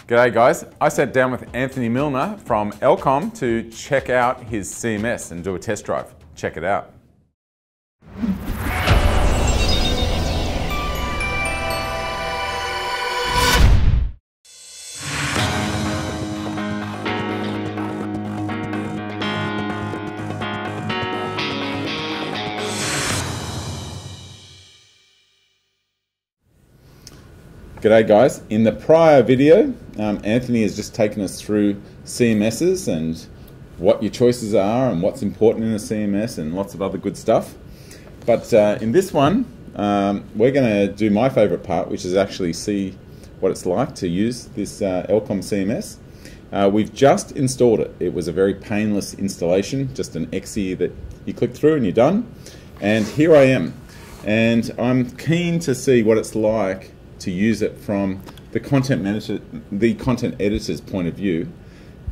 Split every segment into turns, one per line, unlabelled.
G'day guys, I sat down with Anthony Milner from Elcom to check out his CMS and do a test drive. Check it out. G'day guys, in the prior video Anthony has just taken us through CMSs and what your choices are and what's important in a CMS and lots of other good stuff. But in this one we're going to do my favourite part, which is actually see what it's like to use this Elcom CMS. We've just installed it. It was a very painless installation, just an exe that you click through and you're done. And here I am, and I'm keen to see what it's like to use it from the content editor's point of view.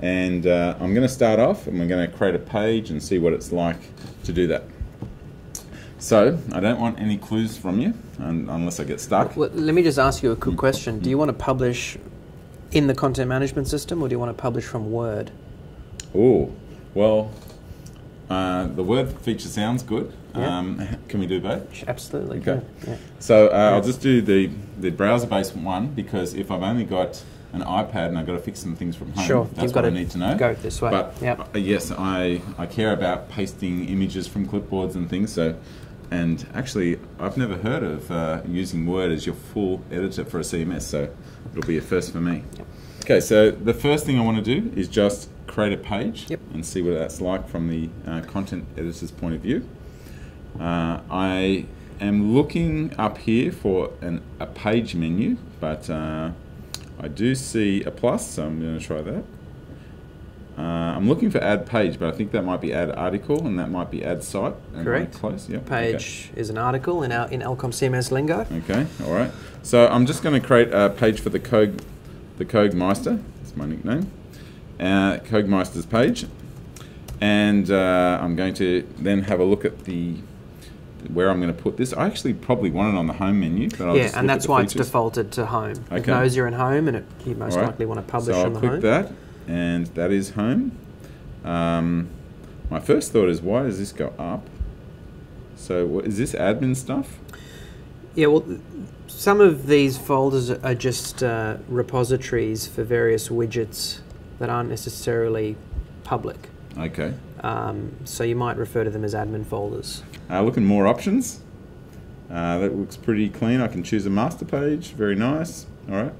And I'm going to start off and we're going to create a page and see what it's like to do that. So I don't want any clues from you unless I get stuck.
Well, let me just ask you a quick question. Do you want to publish in the content management system, or do you want to publish from Word?
Oh, well, the Word feature sounds good.
Yeah.
Can we do both?
Absolutely.
Okay.
Yeah.
So I'll just do the browser-based one, because if I've only got an iPad and I've got to fix some things from home,
sure,
that's what I need to know.
Go this way.
But
yep.
Yes, I care about pasting images from clipboards and things. So, and actually, I've never heard of using Word as your full editor for a CMS, so it'll be a first for me.
Yep.
Okay, so the first thing I want to do is just create a page.
Yep. And
see what that's like from the content editor's point of view. I am looking up here for a page menu, but I do see a plus, so I'm going to try that. I'm looking for add page, but I think that might be add article and that might be add site.
Correct.
Close? Yep.
Page is an article in Elcom CMS lingo.
Okay, all right. So I'm just going to create a page for the Cogmeister. That's my nickname. Cogmeister's page. And I'm going to then have a look at where I'm going to put this. I actually probably want it on the home menu, but I'll just
and that's why it's defaulted to home. Okay. It knows you're in home, and you most likely want to publish on the home. So
I'll click that, and that is home. My first thought is, why does this go up? So what, is this admin stuff? Yeah,
well, some of these folders are just repositories for various widgets that aren't necessarily public.
Okay.
So you might refer to them as admin folders.
Look at more options. That looks pretty clean. I can choose a master page. Very nice. All right.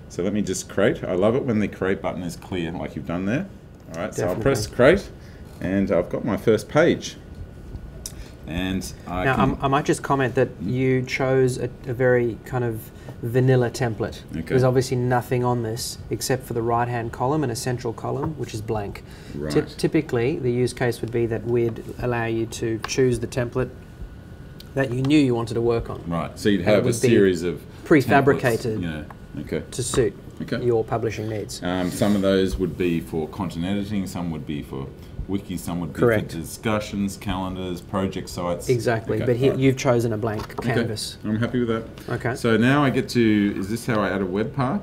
So let me just create. I love it when the create button is clear, like you've done there. All right. Definitely. So I'll press create, and I've got my first page. And
I might just comment that you chose a very kind of vanilla template. Okay. There's obviously nothing on this except for the right-hand column and a central column, which is blank.
Right.
Typically, the use case would be that we'd allow you to choose the template that you knew you wanted to work on.
Right. So you'd have a series of
prefabricated,
templates,
to suit your publishing needs.
Some of those would be for content editing. Some would be for wiki, some would be for discussions, calendars, project sites.
Exactly, but here you've chosen a blank canvas.
I'm happy with that.
Okay.
So now I get to, is this how I add a web part?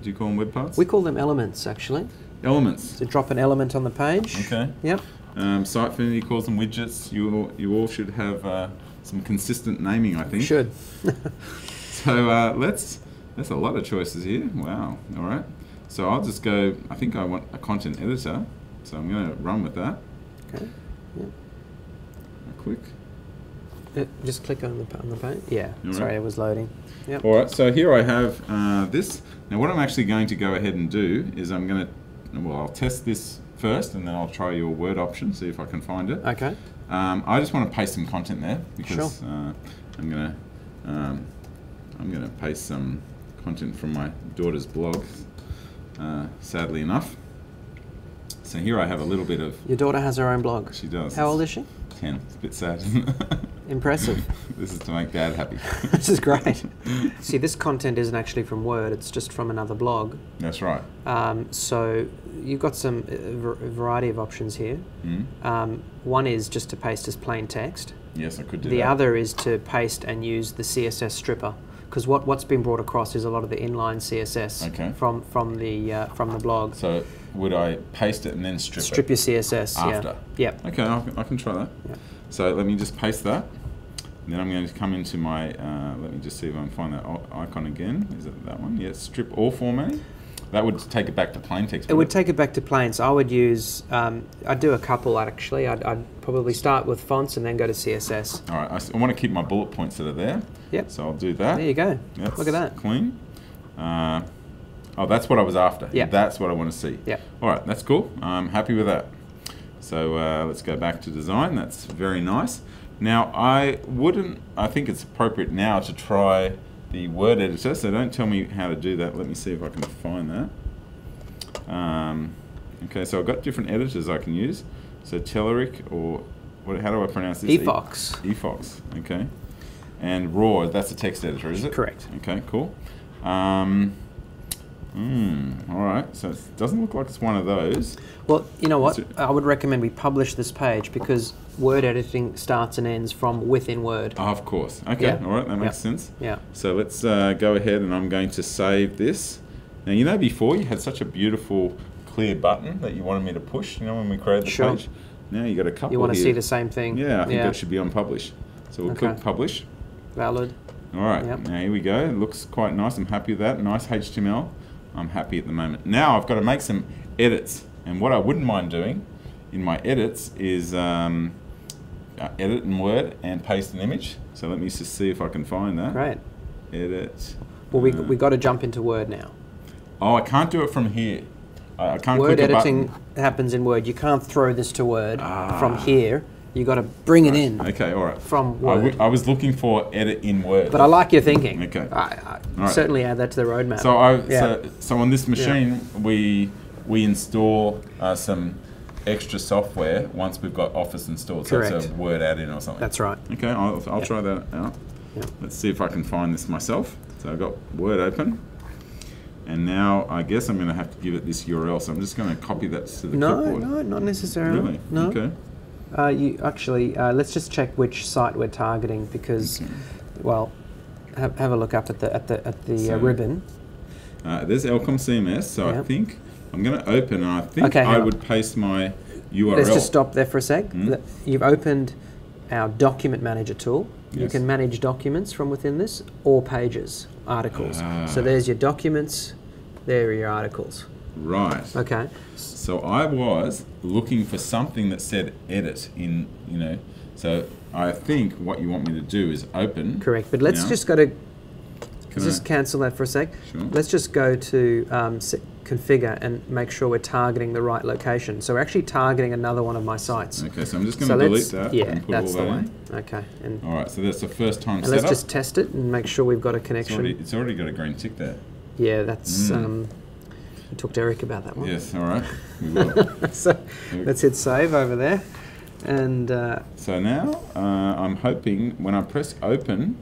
Do you call them web parts?
We call them elements, actually.
Elements.
So drop an element on the page.
Okay.
Yep.
Sitefinity calls them widgets. You all should have some consistent naming, I think.
Should.
So there's a lot of choices here. Wow. All right. So I'll just go, I think I want a content editor. So I'm going to run with that.
Okay. Yep.
Quick.
Just click on the page. Yeah.
All
Sorry,
right.
it was loading. Yep.
All right. So here I have this. Now what I'm actually going to go ahead and do is I'm going to, well, I'll test this first, and then I'll try your Word option, see if I can find it.
Okay.
I just want to paste some content there because I'm going to paste some content from my daughter's blog. Sadly enough. So here I have a little bit of...
Your daughter has her own blog?
She does.
How old is she?
10. It's a bit sad.
Impressive.
This is to make Dad happy.
This is great. See, this content isn't actually from Word, it's just from another blog.
That's right.
So you've got some variety of options here. One is just to paste as plain text.
Yes, I could do that.
The other is to paste and use the CSS stripper. because what's been brought across is a lot of the inline CSS from the blog.
So would I paste it and then strip
your CSS
after?
Yeah.
Okay, I can try that.
Yeah.
So let me just paste that. And then I'm going to come into my, let me just see if I can find that icon again. Is it that one? Yes, strip all formatting. That would take it back to plain text.
It would take it back to plain. So I would use, I'd do a couple actually. I'd probably start with fonts and then go to CSS.
All right, I want to keep my bullet points that are there.
Yep.
So I'll do that.
There you go.
Yep.
Look at that.
Clean. Oh, that's what I was after.
Yeah.
That's what I want to see.
Yeah.
All right, that's cool. I'm happy with that. So let's go back to design. That's very nice. Now, I think it's appropriate now to try the word editor, so don't tell me how to do that. Let me see if I can find that. Okay, so I've got different editors I can use. So Telerik, or how do I pronounce this?
Efox.
Efox, okay. And Raw, that's a text editor, is it?
Correct.
Okay, cool. All right, so it doesn't look like it's one of those.
Well, you know what? I would recommend we publish this page because word editing starts and ends from within Word.
Oh, of course. Okay,
Yeah.
all right, that makes sense.
Yeah.
So let's go ahead and I'm going to save this. Now, you know before you had such a beautiful clear button that you wanted me to push, you know, when we created the
Sure.
page? Now you got a couple
You want to
here.
see the same thing?
Yeah, I think that should be on publish. So we'll click publish.
Valid.
All right,
Yep.
now here we go. It looks quite nice. I'm happy with that. Nice HTML. I'm happy at the moment. Now I've got to make some edits. And what I wouldn't mind doing in my edits is edit in Word and paste an image. So let me just see if I can find that.
Great.
Edit.
Well, we got to jump into Word now.
Oh, I can't do it from here. I can't
Word
click a
editing
button.
happens in Word. You can't throw this to Word from here. You got to bring it in.
Okay, all right.
From Word.
I was looking for edit in Word.
But I like your thinking.
Okay.
I
right.
certainly add that to the roadmap.
So on this machine, we install some extra software once we've got Office installed. So
Correct.
it's a Word add-in or something.
That's right.
Okay, I'll try that out.
Yep.
Let's see if I can find this myself. So I've got Word open. And now I guess I'm going to have to give it this URL. So I'm just going to copy that to the clipboard.
No, not necessarily.
Really?
No.
Okay.
Let's just check which site we're targeting because, well, have a look up at the ribbon.
There's Elcom CMS. So I think I'm going to open, and I think I would paste my URL.
Let's just stop there for a sec. You've opened our document manager tool.
Yes.
You can manage documents from within this, or pages, articles. So there's your documents. There are your articles.
Right.
Okay.
So I was looking for something that said edit in, so I think what you want me to do is open.
Correct, but let's just go to, just cancel that for a sec.
Sure.
Let's just go to configure and make sure we're targeting the right location. So we're actually targeting another one of my sites.
Okay, so I'm just going to delete that and put
that's
all that
the way.
in.
Okay. And
all right, so that's the first time
and
setup.
let's just test it and make sure we've got a connection.
It's already got a green tick there.
Yeah, that's... We talked to Eric about that one.
Yes, all right. We will.
So let's hit save over there. And
so now I'm hoping when I press open,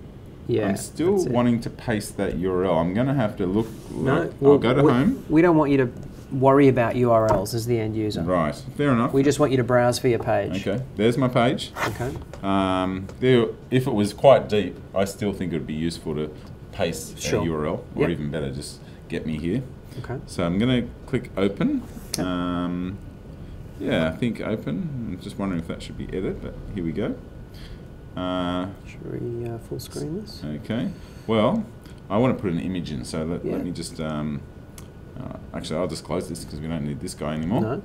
I'm still wanting to paste that URL. I'm going to have to look. I'll go to home.
We don't want you to worry about URLs as the end user.
Right, fair enough.
We just want you to browse for your page.
Okay, there's my page.
Okay.
If it was quite deep, I still think it would be useful to paste a URL, or even better, just get me here.
Okay.
So I'm going to click open.
Okay.
I think open. I'm just wondering if that should be edit, but here we go.
Should we full screen this?
Okay. Well, I want to put an image in, so let me just... actually, I'll just close this because we don't need this guy anymore.
No.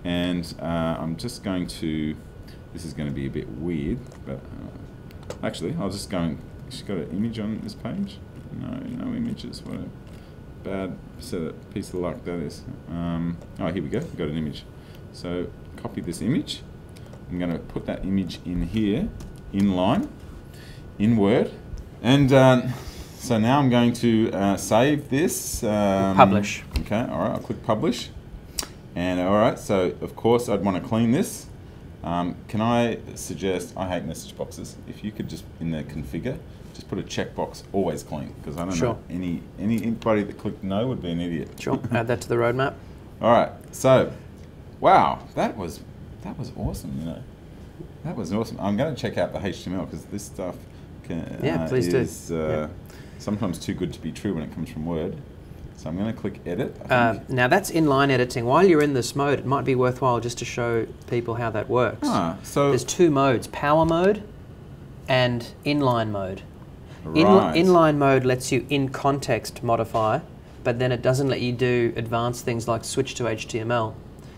And I'm just going to... This is going to be a bit weird, but... actually, I'll just go and... She's got an image on this page? No images. What a bad piece of luck that is. Here we go. We've got an image. So copy this image. I'm going to put that image in here, in line, in Word. And so now I'm going to save this.
Publish.
Okay, all right. I'll click publish. And all right, so of course I'd want to clean this. Can I suggest, I hate message boxes, if you could just, in the configure, just put a checkbox, always clean, because I don't know, anybody that clicked no would be an idiot.
Sure, add that to the roadmap.
All right, so, wow, that was awesome, That was awesome. I'm going to check out the HTML, because this stuff
please do.
sometimes too good to be true when it comes from Word. So I'm going to click Edit.
Now that's inline editing. While you're in this mode, it might be worthwhile just to show people how that works.
So
there's two modes, power mode and inline mode.
Right.
Inline mode lets you in context modify, but then it doesn't let you do advanced things like switch to HTML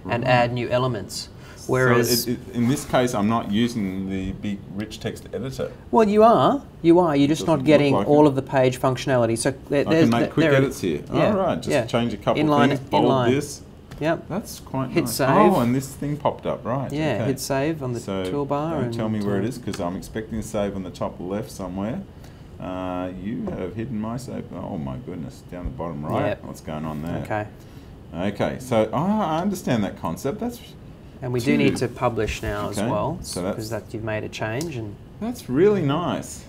and add new elements. Whereas
so in this case, I'm not using the big rich text editor.
Well, you are. You're just not getting all of the page functionality. So
I can make quick edits here.
Yeah,
all right, just change a couple of things, bold this.
Yep.
That's quite
hit
nice.
save.
Oh, and this thing popped up, right.
Yeah,
okay.
hit save on the toolbar.
And tell me where it is, because I'm expecting a save on the top left somewhere. You have hidden my save. Oh my goodness, down the bottom right.
Yep.
What's going on there?
Okay.
Okay, so I understand that concept.
And we do need to publish now as well,
so
because you've made a change. And
that's really nice.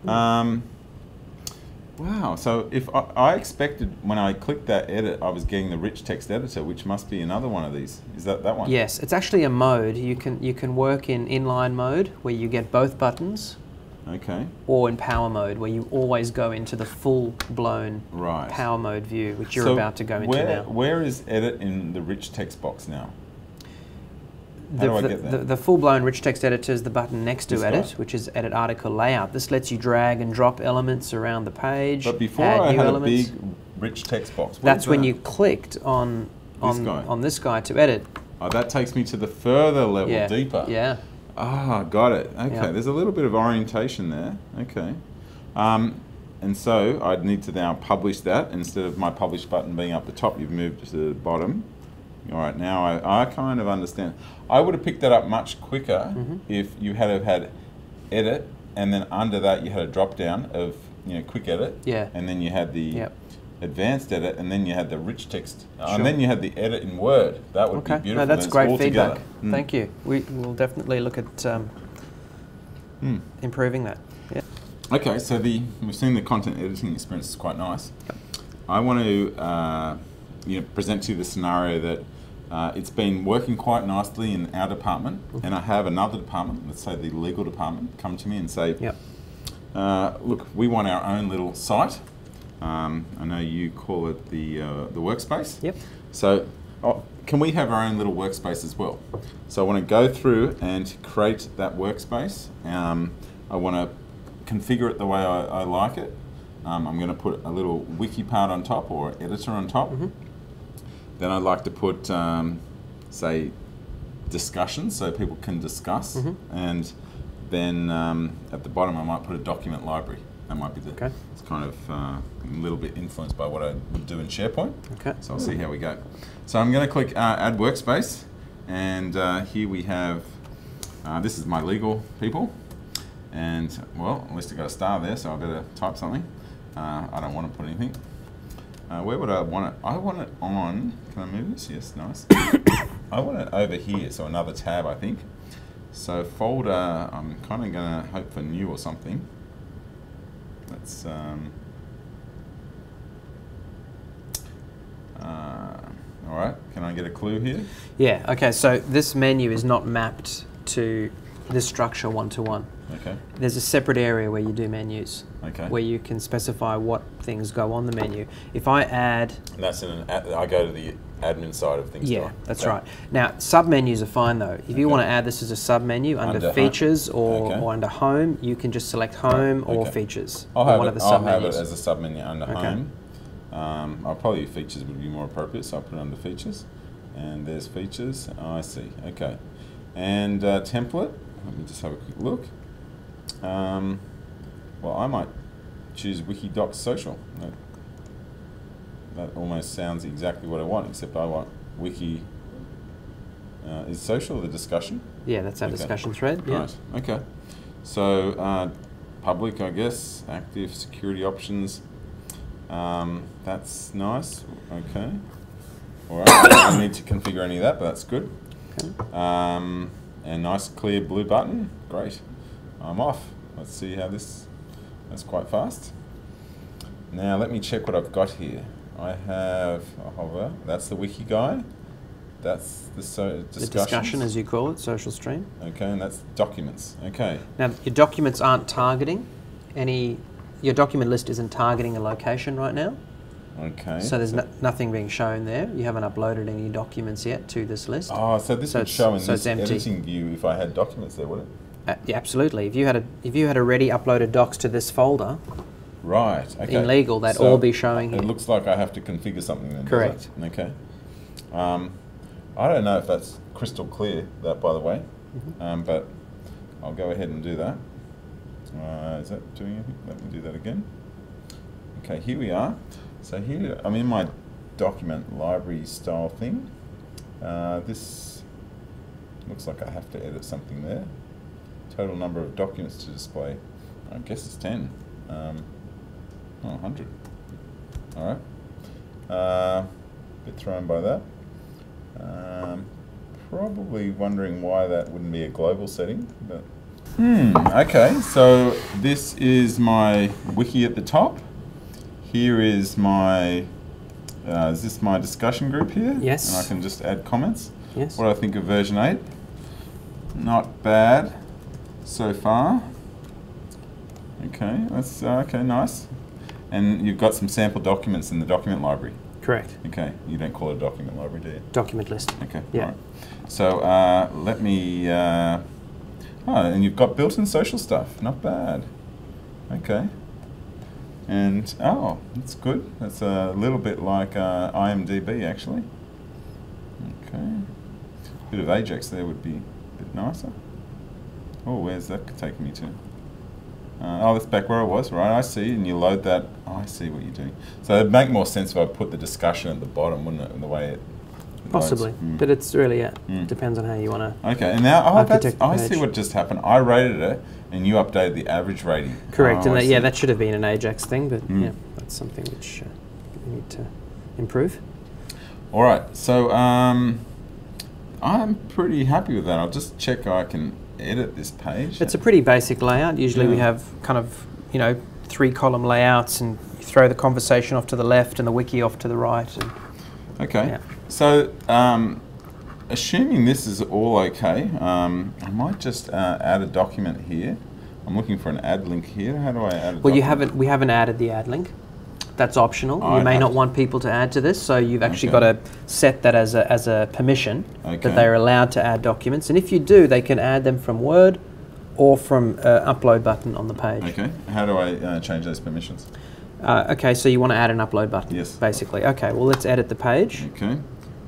Wow, so if I expected when I clicked that edit, I was getting the rich text editor, which must be another one of these. Is that one?
Yes, it's actually a mode. You can work in inline mode, where you get both buttons.
Okay.
Or in power mode, where you always go into the full-blown power mode view, which you're about to go into now.
Where is edit in the rich text box now? How do I get that?
The full-blown rich text editor is the button next to edit, which is edit article layout. This lets you drag and drop elements around the page.
But before I had a big rich text box.
That's when you clicked on this guy to edit.
Oh, that takes me to the further level, deeper.
Yeah.
Ah, got it. Okay, there's a little bit of orientation there. Okay. And so I'd need to now publish that. Instead of my publish button being up the top, you've moved to the bottom. All right, now I kind of understand. I would have picked that up much quicker if you had edit, and then under that you had a drop down of quick edit, and then you had the advanced edit, and then you had the rich text, and then you had the edit in Word. That would be beautiful.
No, that's great feedback. Thank you. We'll definitely look at improving that. Yeah.
Okay, so we've seen the content editing experience is quite nice.
Yep.
I want to present to you the scenario that it's been working quite nicely in our department, and I have another department, let's say the legal department, come to me and say, look, we want our own little site. I know you call it the Workspace.
Yep.
So can we have our own little workspace as well? So I want to go through and create that workspace. I want to configure it the way I like it. I'm going to put a little wiki part on top, or editor on top. Then I'd like to put, say, discussions so people can discuss. And then at the bottom I might put a document library. That might be it's kind of a little bit influenced by what I would do in SharePoint. Okay. So I'll see how we go. So I'm going to click Add Workspace, and here we have, this is my legal people. And, well, at least I got a star there, so I better type something. I don't want to put anything. Where would I want it? I want it on, can I move this? Yes, nice. I want it over here, so another tab, I think. So folder, I'm kind of going to hope for new or something. Let's, all right, can I get a clue here?
Yeah, okay, so this menu is not mapped to this structure one-to-one.
Okay.
There's a separate area where you do menus.
Okay.
Where you can specify what things go on the menu. If I add...
And that's I go to the admin side of things.
Yeah, that's right. Now, sub-menus are fine though. If you want to add this as a sub-menu under features or under home, you can just select home or features.
I'll have it as a sub-menu under home. I'll probably features would be more appropriate, so I'll put it under features. And there's features. Oh, I see. Okay. And template. Let me just have a quick look. Well, I might choose Wikidocs Social. That almost sounds exactly what I want, except I want Wiki. Is social the discussion?
Yeah, that's our discussion thread. Yeah.
Right. Okay. So public, I guess. Active security options. That's nice. Okay. All right. I don't need to configure any of that, but that's good. Okay. And nice clear blue button. Great. I'm off. Let's see how this. That's quite fast. Now let me check what I've got here. I have a hover. That's the wiki guy. That's the
discussion, as you call it, social stream.
Okay, and that's documents. Okay.
Now your documents aren't targeting any your document list isn't targeting a location right now.
Okay.
So there's nothing being shown there. You haven't uploaded any documents yet to this list.
Oh, so this would show in this
empty.
editing view if I had documents there, would it?
Yeah, absolutely. If you had already uploaded docs to this folder,
right. Okay.
in legal, that'd all be showing here.
It looks like I have to configure something then.
Correct.
Okay. I don't know if that's crystal clear, that, by the way, but I'll go ahead and do that. Is that doing anything? Let me do that again. Okay, here we are. So here I'm in my document library style thing. This looks like I have to edit something there. Total number of documents to display. I guess it's 10. 100. All right. Bit thrown by that. Probably wondering why that wouldn't be a global setting, but okay, so this is my wiki at the top. Here is my is this my discussion group here?
Yes.
And I can just add comments.
Yes.
What do I think of version 8? Not bad so far. Okay, that's okay, nice. And you've got some sample documents in the document library.
Correct.
Okay, you don't call it a document library, do you?
Document list.
Okay,
yeah.
Right. So let me, oh, and you've got built-in social stuff, not bad. Okay. And, oh, that's good. That's a little bit like IMDb, actually. Okay. Bit of Ajax there would be a bit nicer. Oh, where's that taking me to? Oh, that's back where I was, right? I see, and you load that. Oh, I see what you're doing. So it'd make more sense if I put the discussion at the bottom, wouldn't it, in the way it
possibly, but it's really, depends on how you want to
Okay, and now, I see what just happened. I rated it, and you updated the average rating.
Correct, and that should have been an Ajax thing, but yeah, that's something which we need to improve.
All right, so I'm pretty happy with that. I'll just check I can edit this page.
It's a pretty basic layout. Usually we have kind of, 3-column layouts, and you throw the conversation off to the left and the wiki off to the right. And
okay.
Yeah.
So, assuming this is all okay, I might just add a document here. I'm looking for an add link here. How do I add a document?
We haven't added the add link. That's optional. You may not want people to add to this, so you've actually got to set that as a permission that they're allowed to add documents. And if you do, they can add them from Word or from upload button on the page.
Okay. How do I change those permissions?
Okay, so you want to add an upload button,
yes,
basically. Okay, well, let's edit the page.
Okay,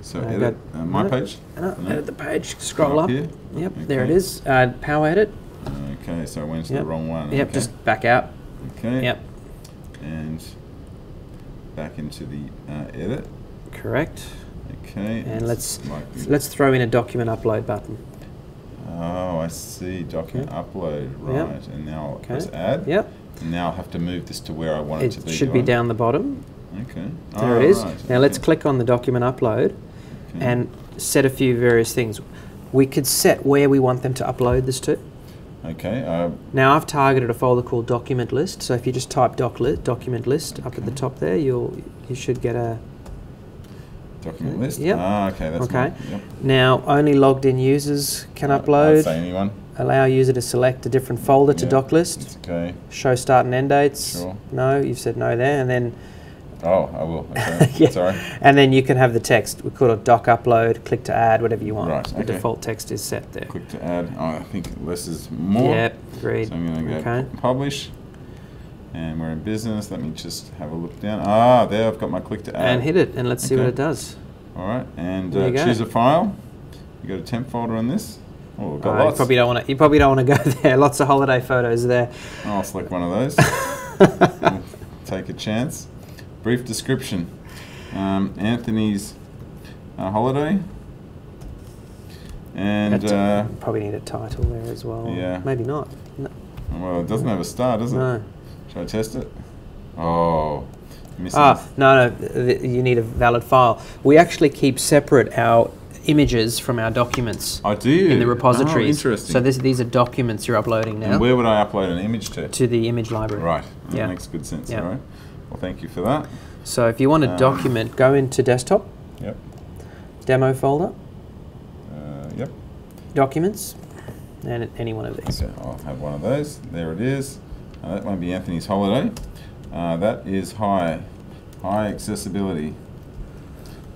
so edit my page?
Edit the page, scroll up.
Here?
Yep,
okay.
There it is. Power edit.
Okay, so I went to the wrong one.
Yep, just back out.
Okay.
Yep.
And back into the edit.
Correct.
Okay.
And let's throw in a document upload button.
Oh, I see. Document upload, right. And now I'll press add.
Yep.
And now I'll have to move this to where I want it to be.
It should be down the bottom.
Okay.
There it is. Right. Now let's click on the document upload and set a few various things. We could set where we want them to upload this to.
Okay.
Now I've targeted a folder called document list. So if you just type document list up at the top there, you should get a
document list.
Yep.
Okay. That's
okay. Now only logged in users can upload.
I'd say anyone.
Allow user to select a different folder to doc list.
Okay.
Show start and end dates.
Sure.
No, you've said no there, and then.
Oh, I will. Okay. Sorry.
And then you can have the text. We call it doc upload. Click to add, whatever you want.
Right.
The default text is set there.
Click to add. Oh, I think less is more.
Yep. Agreed.
So I'm going to go publish, and we're in business. Let me just have a look down. Ah, there I've got my click to add.
And hit it, and let's see what it does.
All right, and choose a file. You got a temp folder on this. Oh, we've got lots.
You probably don't want to go there. Lots of holiday photos there.
I'll select one of those. We'll take a chance. Brief description. Anthony's holiday. And
probably need a title there as well.
Yeah.
Maybe not. No.
Well, it doesn't have a star, does it?
No.
Should I test it? Oh.
No, you need a valid file. We actually keep separate our images from our documents.
I do?
In the repositories.
Oh, interesting.
So these are documents you're uploading now.
And where would I upload an image to?
To the image library.
Right. That makes good sense. All right. Well, thank you for that.
So if you want a document, go into desktop.
Yep.
Demo folder.
Yep.
Documents. And any one of these.
Okay, I'll have one of those. There it is. That won't be Anthony's holiday. That is high accessibility.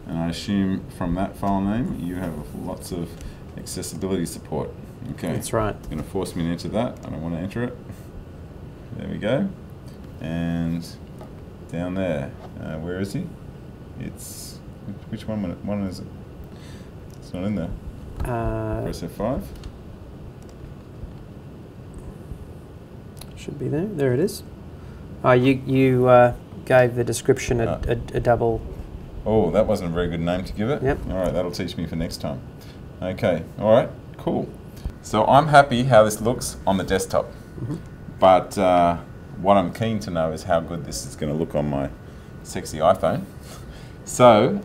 And I assume from that file name you have lots of accessibility support. Okay.
That's right.
It's going to force me to enter that. I don't want to enter it. There we go. And down there, where is he? It's, which one is it? It's not in there. Press F5.
Should be there. There it is. You gave the description a double.
Oh, that wasn't a very good name to give it.
Yep.
All right, that'll teach me for next time. Okay. All right. Cool. So I'm happy how this looks on the desktop, but what I'm keen to know is how good this is going to look on my sexy iPhone. So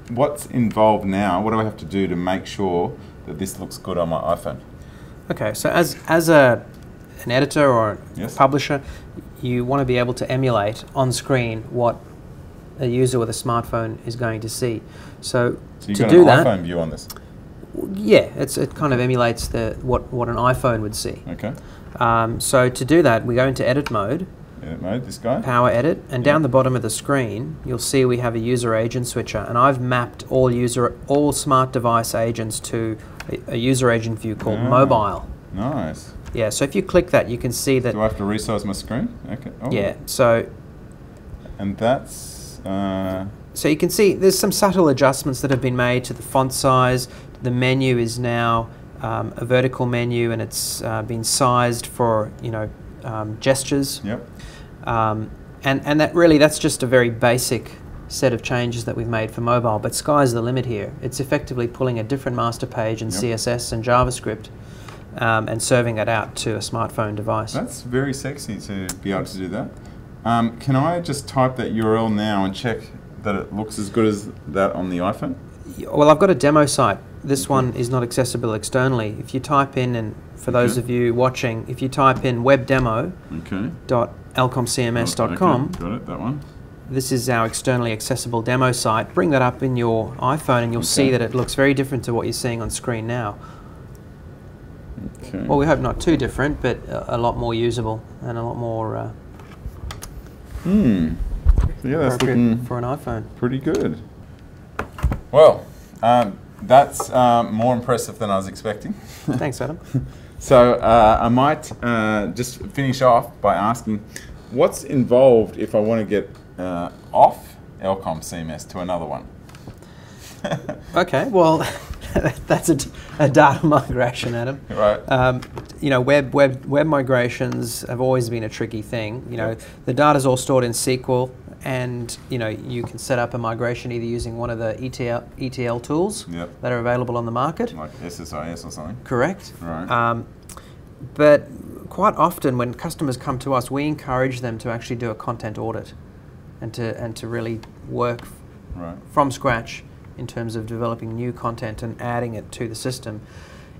what's involved now? What do I have to do to make sure that this looks good on my iPhone?
Okay, so as an editor or a publisher, you want to be able to emulate on screen what a user with a smartphone is going to see. So
you've
to
got
do
an
that,
iPhone view on this?
Yeah, it kind of emulates what an iPhone would see.
Okay.
So to do that, we go into edit mode.
Edit mode, this guy?
Power edit, and down the bottom of the screen, you'll see we have a user agent switcher, and I've mapped all smart device agents to a user agent view called mobile.
Nice.
Yeah, so if you click that, you can see that.
Do I have to resize my screen? Okay. Oh.
Yeah, so.
And that's.
So you can see there's some subtle adjustments that have been made to the font size. The menu is now a vertical menu, and it's been sized for gestures.
Yep.
And that's just a very basic set of changes that we've made for mobile, but sky's the limit here. It's effectively pulling a different master page in CSS and JavaScript and serving it out to a smartphone device.
That's very sexy to be able to do that. Can I just type that URL now and check that it looks as good as that on the iPhone?
Well, I've got a demo site. This one is not accessible externally. If you type in, and for those of you watching, if you type in webdemo.elcomcms.com,
got it, that one.
This is our externally accessible demo site. Bring that up in your iPhone and you'll see that it looks very different to what you're seeing on screen now.
Okay.
Well, we hope not too different, but a lot more usable and a lot more
Yeah, that's looking
for an iPhone.
Pretty good. Well, that's more impressive than I was expecting.
Thanks, Adam.
So I might just finish off by asking, what's involved if I want to get off Elcom CMS to another one?
Okay, well, that's a data migration, Adam.
Right.
Web migrations have always been a tricky thing. The data's all stored in SQL, and you can set up a migration either using one of the ETL tools that are available on the market,
like SSIS or something.
Correct.
Right.
But quite often, when customers come to us, we encourage them to actually do a content audit, and to really work from scratch in terms of developing new content and adding it to the system.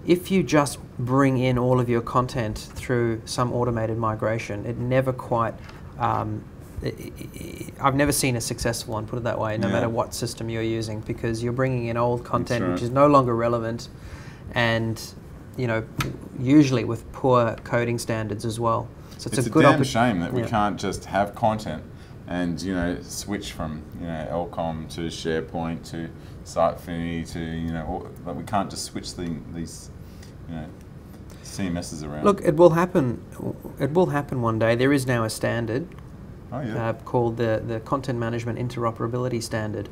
If you just bring in all of your content through some automated migration, it never quite. I've never seen a successful one, put it that way, no matter what system you're using, because you're bringing in old content which is no longer relevant, and usually with poor coding standards as well. So it's a good
damn shame that we can't just have content and switch from Elcom to SharePoint to Sitefinity to but we can't just switch these CMSs around.
Look, it will happen. It will happen one day. There is now a standard called the Content Management Interoperability Standard,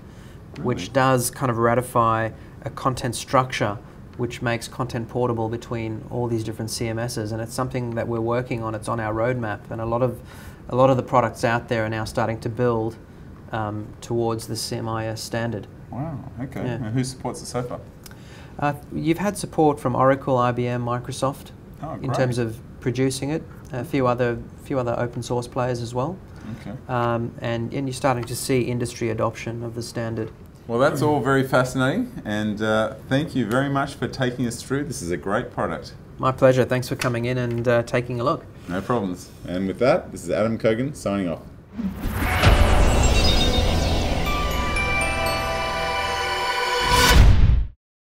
which does kind of ratify a content structure which makes content portable between all these different CMSs, and it's something that we're working on. It's on our roadmap, and a lot of the products out there are now starting to build towards the CMIS standard.
Wow. Okay. Yeah. And who supports it so far?
You've had support from Oracle, IBM, Microsoft in terms of producing it. A few other open source players as well.
Okay.
And you're starting to see industry adoption of the standard.
Well, that's all very fascinating, and thank you very much for taking us through. This is a great product.
My pleasure. Thanks for coming in and taking a look.
No problems. And with that, this is Adam Kogan signing off.